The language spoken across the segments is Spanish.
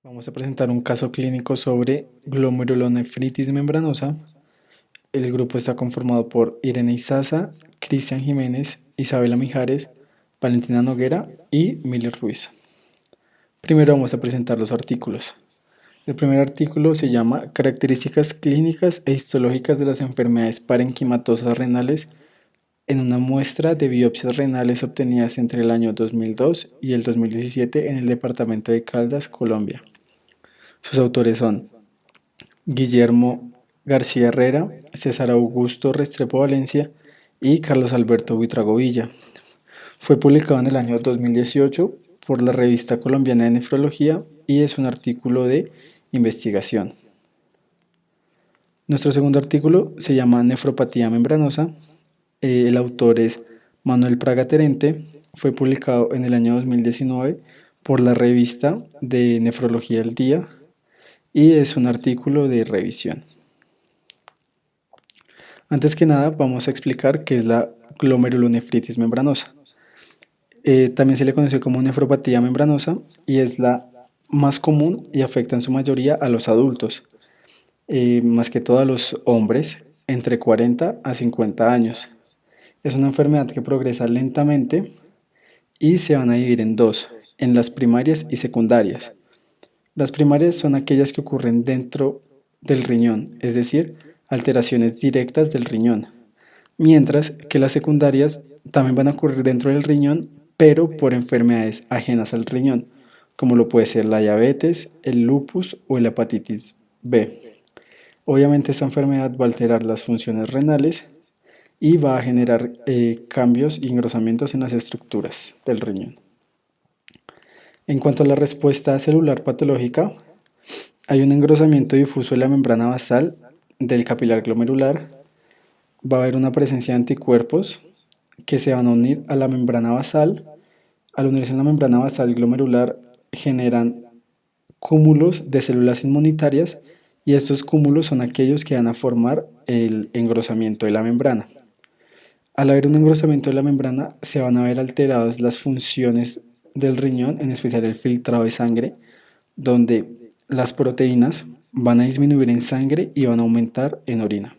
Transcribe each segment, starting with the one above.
Vamos a presentar un caso clínico sobre glomerulonefritis membranosa. El grupo está conformado por Irene Izaza, Cristian Jiménez, Isabela Mijares, Valentina Noguera y Miller Ruiz. Primero vamos a presentar los artículos. El primer artículo se llama Características clínicas e histológicas de las enfermedades parenquimatosas renales en una muestra de biopsias renales obtenidas entre el año 2002 y el 2017 en el departamento de Caldas, Colombia. Sus autores son Guillermo García Herrera, César Augusto Restrepo Valencia y Carlos Alberto Buitrago Villa. Fue publicado en el año 2018 por la Revista Colombiana de Nefrología y es un artículo de investigación. Nuestro segundo artículo se llama Nefropatía membranosa. El autor es Manuel Praga Terente. Fue publicado en el año 2019 por la Revista de Nefrología al Día y es un artículo de revisión. Antes que nada vamos a explicar qué es la glomerulonefritis membranosa. También se le conoce como nefropatía membranosa y es la más común y afecta en su mayoría a los adultos, más que todo a los hombres entre 40 a 50 años. Es una enfermedad que progresa lentamente y se van a dividir en dos, en las primarias y secundarias. Las primarias son aquellas que ocurren dentro del riñón, es decir, alteraciones directas del riñón, mientras que las secundarias también van a ocurrir dentro del riñón, pero por enfermedades ajenas al riñón, como lo puede ser la diabetes, el lupus o la hepatitis B. Obviamente esta enfermedad va a alterar las funciones renales y va a generar cambios y engrosamientos en las estructuras del riñón. En cuanto a la respuesta celular patológica, hay un engrosamiento difuso de la membrana basal del capilar glomerular. Va a haber una presencia de anticuerpos que se van a unir a la membrana basal. Al unirse en la membrana basal glomerular generan cúmulos de células inmunitarias y estos cúmulos son aquellos que van a formar el engrosamiento de la membrana. Al haber un engrosamiento de la membrana se van a ver alteradas las funciones del riñón, en especial el filtrado de sangre, donde las proteínas van a disminuir en sangre y van a aumentar en orina.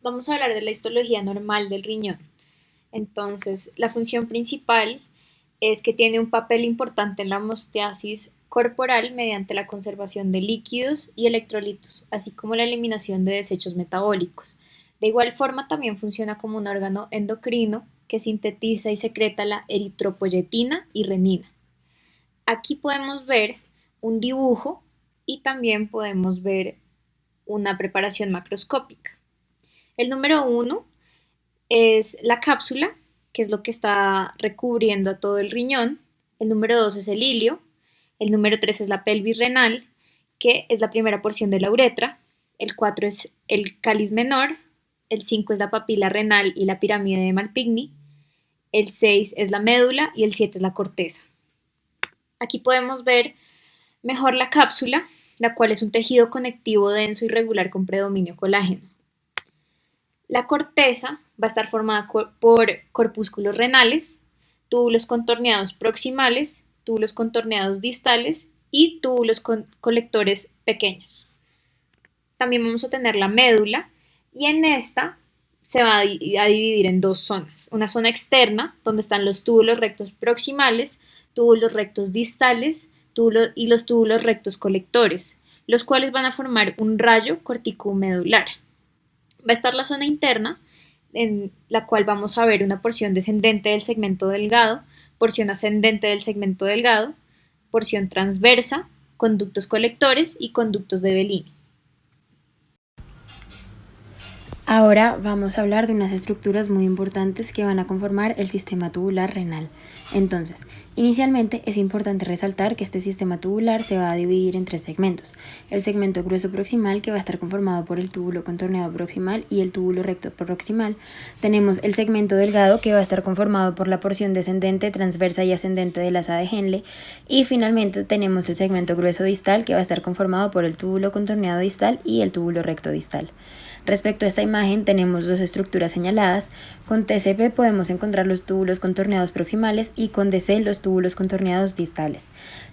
Vamos a hablar de la histología normal del riñón. Entonces, la función principal es que tiene un papel importante en la homeostasis corporal mediante la conservación de líquidos y electrolitos, así como la eliminación de desechos metabólicos. De igual forma, también funciona como un órgano endocrino que sintetiza y secreta la eritropoyetina y renina. Aquí podemos ver un dibujo y también podemos ver una preparación macroscópica. El número 1 es la cápsula, que es lo que está recubriendo a todo el riñón. El número 2 es el hilio. El número 3 es la pelvis renal, que es la primera porción de la uretra. El 4 es el cáliz menor. El 5 es la papila renal y la pirámide de Malpighi. El 6 es la médula y el 7 es la corteza. Aquí podemos ver mejor la cápsula, la cual es un tejido conectivo denso y regular con predominio colágeno. La corteza va a estar formada por corpúsculos renales, túbulos contorneados proximales, túbulos contorneados distales y túbulos colectores pequeños. También vamos a tener la médula y en esta se va a dividir en dos zonas. Una zona externa, donde están los túbulos rectos proximales, túbulos rectos distales y los túbulos rectos colectores, los cuales van a formar un rayo corticomedular. Va a estar la zona interna, en la cual vamos a ver una porción descendente del segmento delgado, porción ascendente del segmento delgado, porción transversa, conductos colectores y conductos de Bellini. Ahora vamos a hablar de unas estructuras muy importantes que van a conformar el sistema tubular renal. Entonces, inicialmente es importante resaltar que este sistema tubular se va a dividir en tres segmentos. El segmento grueso proximal, que va a estar conformado por el túbulo contorneado proximal y el túbulo recto proximal. Tenemos el segmento delgado, que va a estar conformado por la porción descendente, transversa y ascendente del asa de Henle. Y finalmente tenemos el segmento grueso distal, que va a estar conformado por el túbulo contorneado distal y el túbulo recto distal. Respecto a esta imagen tenemos dos estructuras señaladas. Con TCP podemos encontrar los túbulos contorneados proximales y con DC los túbulos contorneados distales.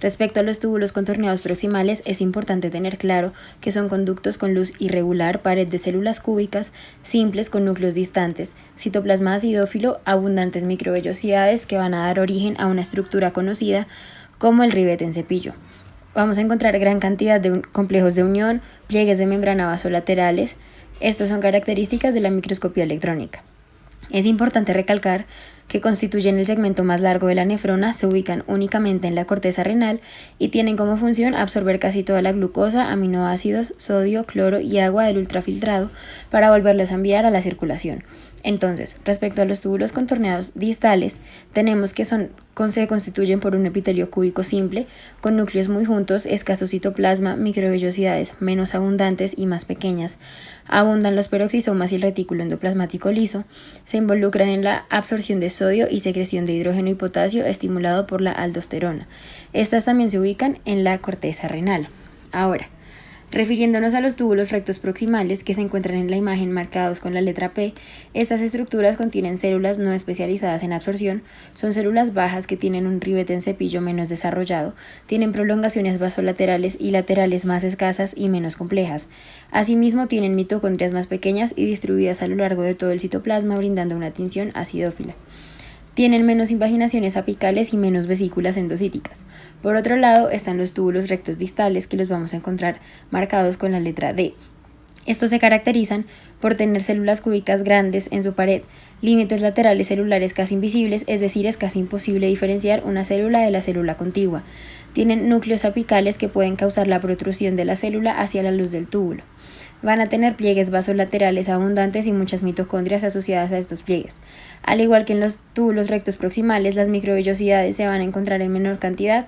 Respecto a los túbulos contorneados proximales es importante tener claro que son conductos con luz irregular, pared de células cúbicas, simples con núcleos distantes, citoplasma acidófilo, abundantes microvellosidades que van a dar origen a una estructura conocida como el ribete en cepillo. Vamos a encontrar gran cantidad de complejos de unión, pliegues de membrana vasolaterales. Estas son características de la microscopía electrónica. Es importante recalcar que constituyen el segmento más largo de la nefrona, se ubican únicamente en la corteza renal y tienen como función absorber casi toda la glucosa, aminoácidos, sodio, cloro y agua del ultrafiltrado para volverlos a enviar a la circulación. Entonces, respecto a los túbulos contorneados distales, tenemos que se constituyen por un epitelio cúbico simple, con núcleos muy juntos, escaso citoplasma, microvellosidades menos abundantes y más pequeñas. Abundan los peroxisomas y el retículo endoplasmático liso. Se involucran en la absorción de sodio y secreción de hidrógeno y potasio estimulado por la aldosterona. Estas también se ubican en la corteza renal. Ahora, refiriéndonos a los túbulos rectos proximales que se encuentran en la imagen marcados con la letra P, estas estructuras contienen células no especializadas en absorción, son células bajas que tienen un ribete en cepillo menos desarrollado, tienen prolongaciones vasolaterales y laterales más escasas y menos complejas. Asimismo, tienen mitocondrias más pequeñas y distribuidas a lo largo de todo el citoplasma, brindando una tinción acidófila. Tienen menos invaginaciones apicales y menos vesículas endocíticas. Por otro lado, están los túbulos rectos distales, que los vamos a encontrar marcados con la letra D. Estos se caracterizan por tener células cúbicas grandes en su pared, límites laterales celulares casi invisibles, es decir, es casi imposible diferenciar una célula de la célula contigua. Tienen núcleos apicales que pueden causar la protrusión de la célula hacia la luz del túbulo. Van a tener pliegues vasolaterales abundantes y muchas mitocondrias asociadas a estos pliegues. Al igual que en los túbulos rectos proximales, las microvellosidades se van a encontrar en menor cantidad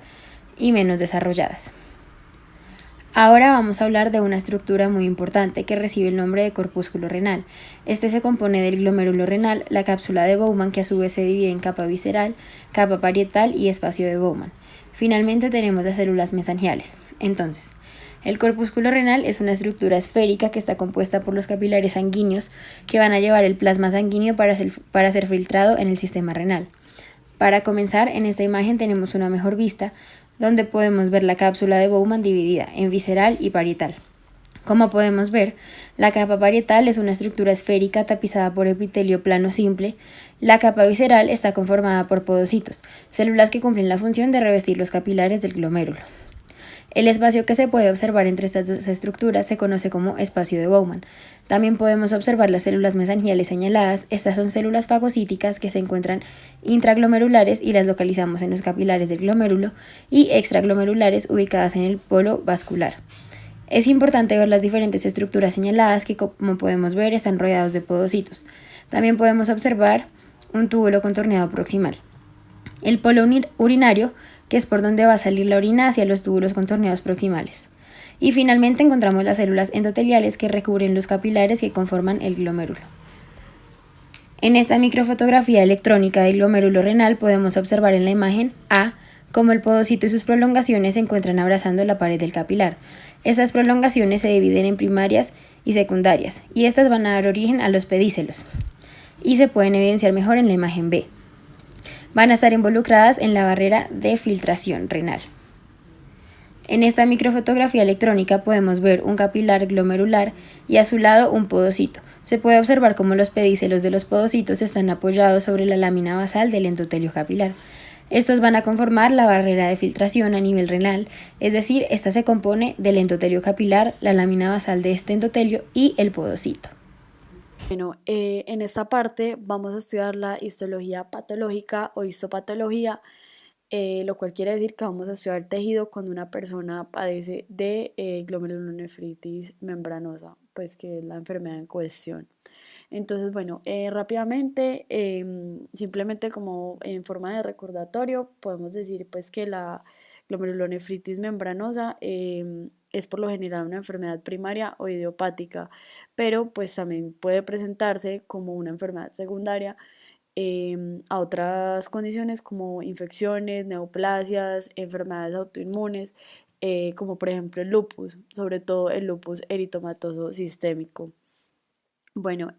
y menos desarrolladas. Ahora vamos a hablar de una estructura muy importante que recibe el nombre de corpúsculo renal. Este se compone del glomérulo renal, la cápsula de Bowman, que a su vez se divide en capa visceral, capa parietal y espacio de Bowman. Finalmente tenemos las células mesangiales. Entonces, el corpúsculo renal es una estructura esférica que está compuesta por los capilares sanguíneos que van a llevar el plasma sanguíneo para ser filtrado en el sistema renal. Para comenzar, en esta imagen tenemos una mejor vista, donde podemos ver la cápsula de Bowman dividida en visceral y parietal. Como podemos ver, la capa parietal es una estructura esférica tapizada por epitelio plano simple. La capa visceral está conformada por podocitos, células que cumplen la función de revestir los capilares del glomérulo. El espacio que se puede observar entre estas dos estructuras se conoce como espacio de Bowman. También podemos observar las células mesangiales señaladas. Estas son células fagocíticas que se encuentran intraglomerulares y las localizamos en los capilares del glomérulo, y extraglomerulares ubicadas en el polo vascular. Es importante ver las diferentes estructuras señaladas que, como podemos ver, están rodeados de podocitos. También podemos observar un túbulo contorneado proximal. El polo urinario, que es por donde va a salir la orina hacia los túbulos contorneados proximales. Y finalmente encontramos las células endoteliales que recubren los capilares que conforman el glomérulo. En esta microfotografía electrónica del glomérulo renal podemos observar en la imagen A cómo el podocito y sus prolongaciones se encuentran abrazando la pared del capilar. Estas prolongaciones se dividen en primarias y secundarias, y estas van a dar origen a los pedícelos, y se pueden evidenciar mejor en la imagen B. Van a estar involucradas en la barrera de filtración renal. En esta microfotografía electrónica podemos ver un capilar glomerular y a su lado un podocito. Se puede observar cómo los pedícelos de los podocitos están apoyados sobre la lámina basal del endotelio capilar. Estos van a conformar la barrera de filtración a nivel renal, es decir, esta se compone del endotelio capilar, la lámina basal de este endotelio y el podocito. Bueno, en esta parte vamos a estudiar la histología patológica o histopatología, lo cual quiere decir que vamos a estudiar el tejido cuando una persona padece de glomerulonefritis membranosa, pues que es la enfermedad en cuestión. Entonces, bueno, rápidamente, simplemente como en forma de recordatorio, podemos decir pues que la glomerulonefritis membranosa es por lo general una enfermedad primaria o idiopática, pero pues también puede presentarse como una enfermedad secundaria a otras condiciones como infecciones, neoplasias, enfermedades autoinmunes, como por ejemplo el lupus, sobre todo el lupus eritomatoso sistémico. Bueno,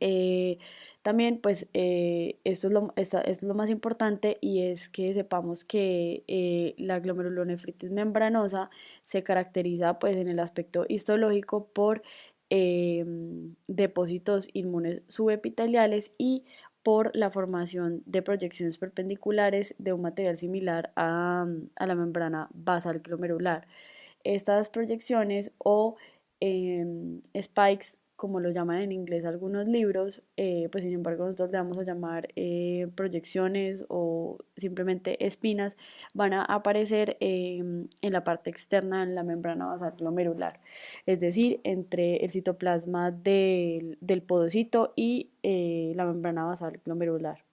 también pues esto es lo más importante y es que sepamos que la glomerulonefritis membranosa se caracteriza pues en el aspecto histológico por depósitos inmunes subepiteliales y por la formación de proyecciones perpendiculares de un material similar a la membrana basal glomerular. Estas proyecciones o spikes, como lo llaman en inglés algunos libros, pues sin embargo nosotros le vamos a llamar proyecciones o simplemente espinas, van a aparecer en la parte externa en la membrana basal glomerular, es decir, entre el citoplasma del podocito y la membrana basal glomerular.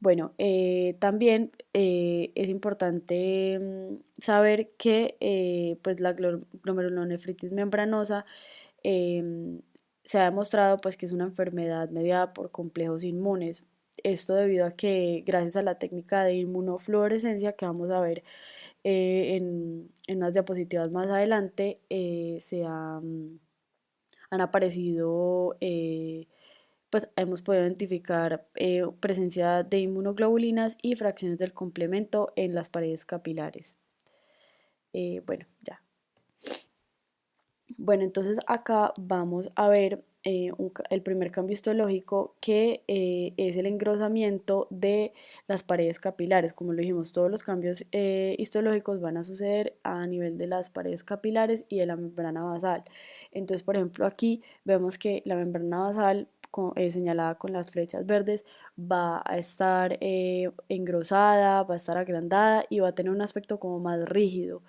Bueno, también es importante saber que pues la glomerulonefritis membranosa em, se ha demostrado pues que es una enfermedad mediada por complejos inmunes. Esto debido a que gracias a la técnica de inmunofluorescencia que vamos a ver en unas diapositivas más adelante, han aparecido pues hemos podido identificar presencia de inmunoglobulinas y fracciones del complemento en las paredes capilares. Bueno, ya. Bueno, entonces acá vamos a ver el primer cambio histológico que es el engrosamiento de las paredes capilares. Como lo dijimos, todos los cambios histológicos van a suceder a nivel de las paredes capilares y de la membrana basal. Entonces, por ejemplo, aquí vemos que la membrana basal señalada con las flechas verdes va a estar engrosada, va a estar agrandada y va a tener un aspecto como más rígido.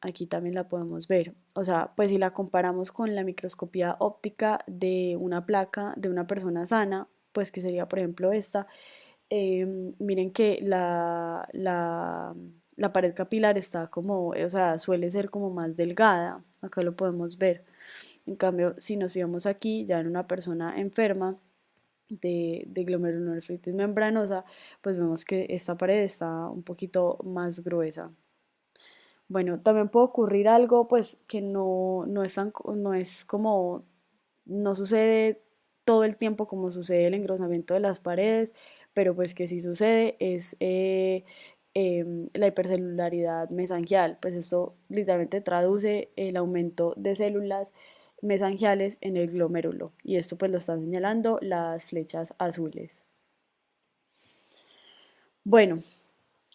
Aquí también la podemos ver. O sea, pues si la comparamos con la microscopía óptica de una placa de una persona sana, pues que sería por ejemplo esta, miren que la pared capilar está como, o sea, suele ser como más delgada. Acá lo podemos ver. En cambio, si nos fijamos aquí, ya en una persona enferma de glomerulonefritis membranosa, pues vemos que esta pared está un poquito más gruesa. Bueno, también puede ocurrir algo pues que no es no es como, no sucede todo el tiempo como sucede el engrosamiento de las paredes, pero pues que sí sucede es la hipercelularidad mesangial, pues esto literalmente traduce el aumento de células mesangiales en el glomérulo y esto pues lo están señalando las flechas azules. Bueno,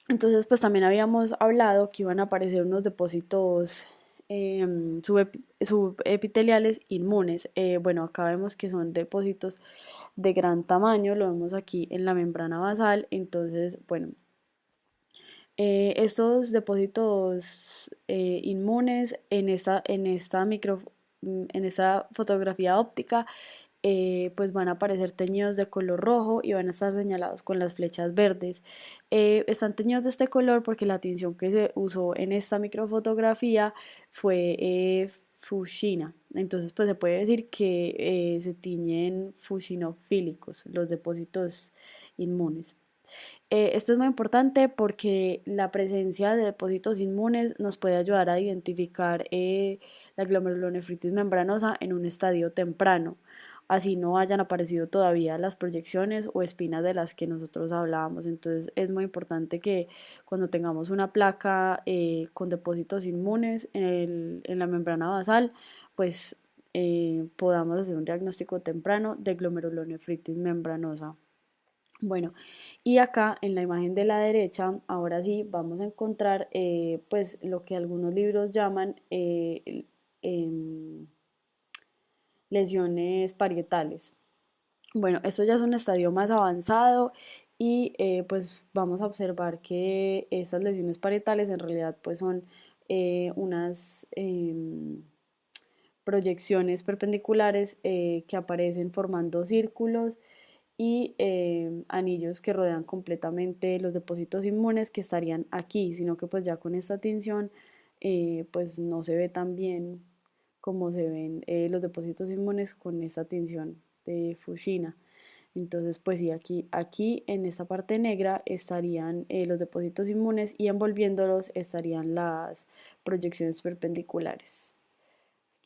entonces, pues también habíamos hablado que iban a aparecer unos depósitos subepiteliales inmunes. Bueno, acá vemos que son depósitos de gran tamaño, lo vemos aquí en la membrana basal. Entonces, bueno, estos depósitos inmunes en esta fotografía óptica pues van a aparecer teñidos de color rojo y van a estar señalados con las flechas verdes. Están teñidos de este color porque la tinción que se usó en esta microfotografía fue fuchsina. Entonces, pues se puede decir que se tiñen fuchinofílicos los depósitos inmunes. Esto es muy importante porque la presencia de depósitos inmunes nos puede ayudar a identificar la glomerulonefritis membranosa en un estadio temprano, así no hayan aparecido todavía las proyecciones o espinas de las que nosotros hablábamos. Entonces es muy importante que cuando tengamos una placa con depósitos inmunes en la membrana basal, pues podamos hacer un diagnóstico temprano de glomerulonefritis membranosa. Bueno, y acá en la imagen de la derecha, ahora sí vamos a encontrar pues lo que algunos libros llaman lesiones parietales. Bueno, esto ya es un estadio más avanzado y pues vamos a observar que estas lesiones parietales en realidad pues son unas proyecciones perpendiculares que aparecen formando círculos y anillos que rodean completamente los depósitos inmunes que estarían aquí, sino que pues ya con esta tinción pues no se ve tan bien como se ven los depósitos inmunes con esta tinción de Fuchsina. Entonces, pues sí, aquí en esta parte negra estarían los depósitos inmunes y envolviéndolos estarían las proyecciones perpendiculares.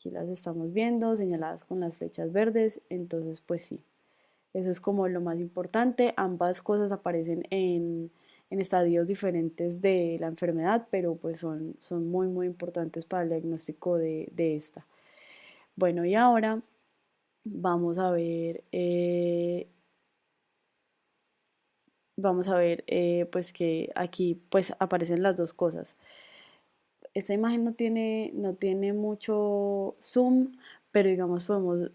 aquí las estamos viendo, señaladas con las flechas verdes, entonces pues sí, eso es como lo más importante. Ambas cosas aparecen en estadios diferentes de la enfermedad, pero pues son muy muy importantes para el diagnóstico de esta. Bueno, y ahora vamos a ver, pues que aquí pues aparecen las dos cosas. Esta imagen no tiene mucho zoom, pero digamos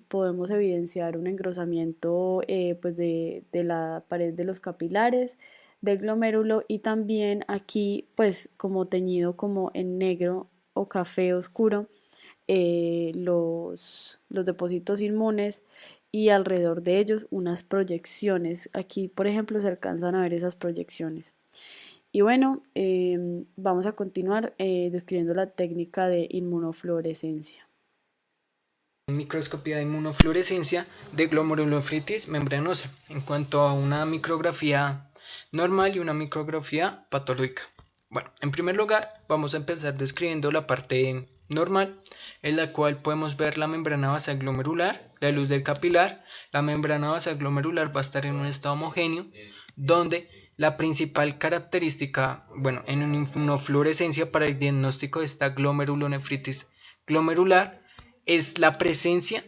podemos evidenciar un engrosamiento pues de la pared de los capilares, del glomérulo, y también aquí pues como teñido como en negro o café oscuro, los depósitos inmunes, y alrededor de ellos unas proyecciones. Aquí por ejemplo se alcanzan a ver esas proyecciones. Y bueno, vamos a continuar describiendo la técnica de inmunofluorescencia. Microscopía de inmunofluorescencia de glomerulonefritis membranosa en cuanto a una micrografía normal y una micrografía patológica. Bueno, en primer lugar vamos a empezar describiendo la parte normal, en la cual podemos ver la membrana basal glomerular, la luz del capilar. La membrana basal glomerular va a estar en un estado homogéneo, donde la principal característica, bueno, en una inmunofluorescencia para el diagnóstico de esta glomerulonefritis glomerular es la presencia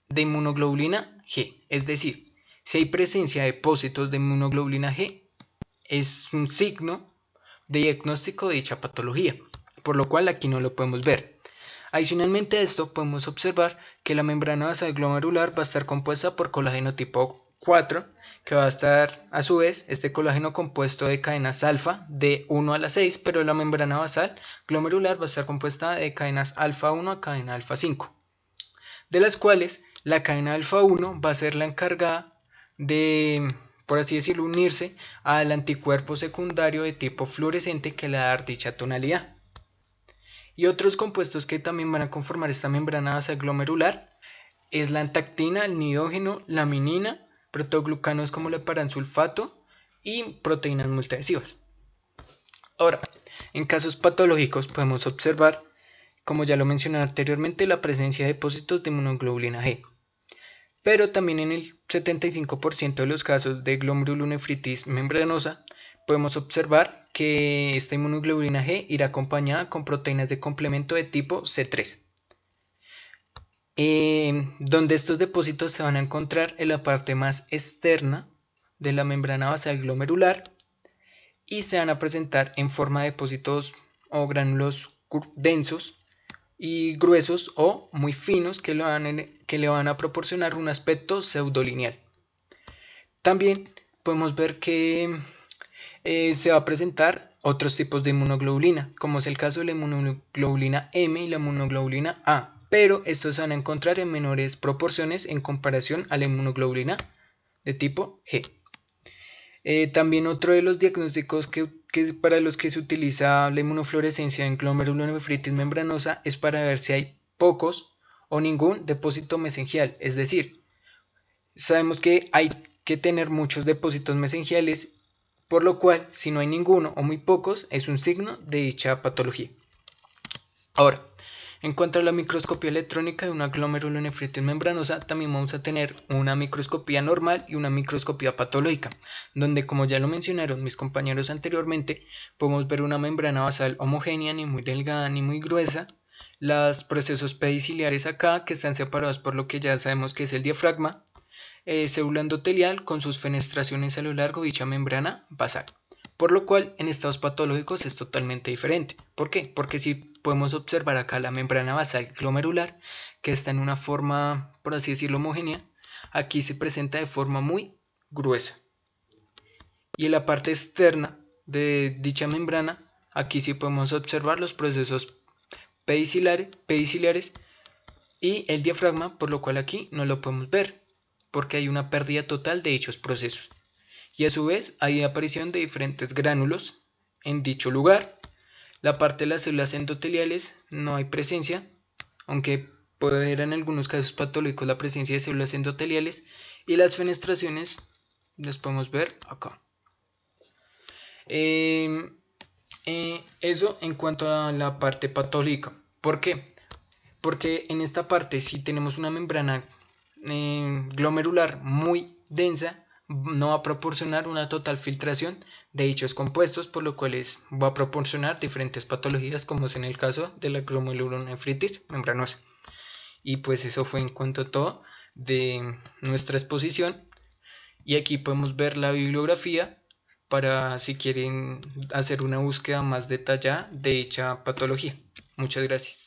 de inmunoglobulina G. Es decir, si hay presencia de depósitos de inmunoglobulina G, es un signo de diagnóstico de dicha patología, por lo cual aquí no lo podemos ver. Adicionalmente a esto, podemos observar que la membrana basal glomerular va a estar compuesta por colágeno tipo 4, que va a estar a su vez este colágeno compuesto de cadenas alfa de 1 a la 6, pero la membrana basal glomerular va a estar compuesta de cadenas alfa 1 a cadena alfa 5, de las cuales la cadena alfa 1 va a ser la encargada de, por así decirlo, unirse al anticuerpo secundario de tipo fluorescente que le va a dar dicha tonalidad. Y otros compuestos que también van a conformar esta membrana basal glomerular es la antactina, el nidógeno, la minina, protoglucanos como el paransulfato y proteínas multiadhesivas. Ahora, en casos patológicos podemos observar, como ya lo mencioné anteriormente, la presencia de depósitos de inmunoglobulina G. Pero también en el 75% de los casos de glomerulonefritis membranosa podemos observar que esta inmunoglobulina G irá acompañada con proteínas de complemento de tipo C3, donde estos depósitos se van a encontrar en la parte más externa de la membrana basal glomerular y se van a presentar en forma de depósitos o gránulos densos y gruesos o muy finos que le van a proporcionar un aspecto pseudolineal. También podemos ver que se va a presentar otros tipos de inmunoglobulina, como es el caso de la inmunoglobulina M y la inmunoglobulina A, pero estos se van a encontrar en menores proporciones en comparación a la inmunoglobulina de tipo G. También otro de los diagnósticos que para los que se utiliza la inmunofluorescencia en glomerulonefritis membranosa es para ver si hay pocos o ningún depósito mesengial, es decir, sabemos que hay que tener muchos depósitos mesengiales, por lo cual si no hay ninguno o muy pocos es un signo de dicha patología. Ahora, en cuanto a la microscopía electrónica de una glomerulonefritis membranosa, también vamos a tener una microscopía normal y una microscopía patológica, donde, como ya lo mencionaron mis compañeros anteriormente, podemos ver una membrana basal homogénea, ni muy delgada ni muy gruesa, los procesos pediciliares acá, que están separados por lo que ya sabemos que es el diafragma, célula endotelial con sus fenestraciones a lo largo de dicha membrana basal. Por lo cual en estados patológicos es totalmente diferente. ¿Por qué? Porque si podemos observar acá la membrana basal glomerular, que está en una forma, por así decirlo, homogénea, aquí se presenta de forma muy gruesa. Y en la parte externa de dicha membrana, aquí sí podemos observar los procesos pediciliares y el diafragma, por lo cual aquí no lo podemos ver, porque hay una pérdida total de dichos procesos. Y a su vez hay aparición de diferentes gránulos en dicho lugar. La parte de las células endoteliales no hay presencia, aunque puede haber en algunos casos patológicos la presencia de células endoteliales, y las fenestraciones las podemos ver acá. Eso en cuanto a la parte patológica. ¿Por qué? porque en esta parte, si tenemos una membrana glomerular muy densa, no va a proporcionar una total filtración de dichos compuestos, por lo cual va a proporcionar diferentes patologías, como es en el caso de la glomerulonefritis membranosa. Y pues eso fue en cuanto a todo de nuestra exposición, y aquí podemos ver la bibliografía para si quieren hacer una búsqueda más detallada de dicha patología. Muchas gracias.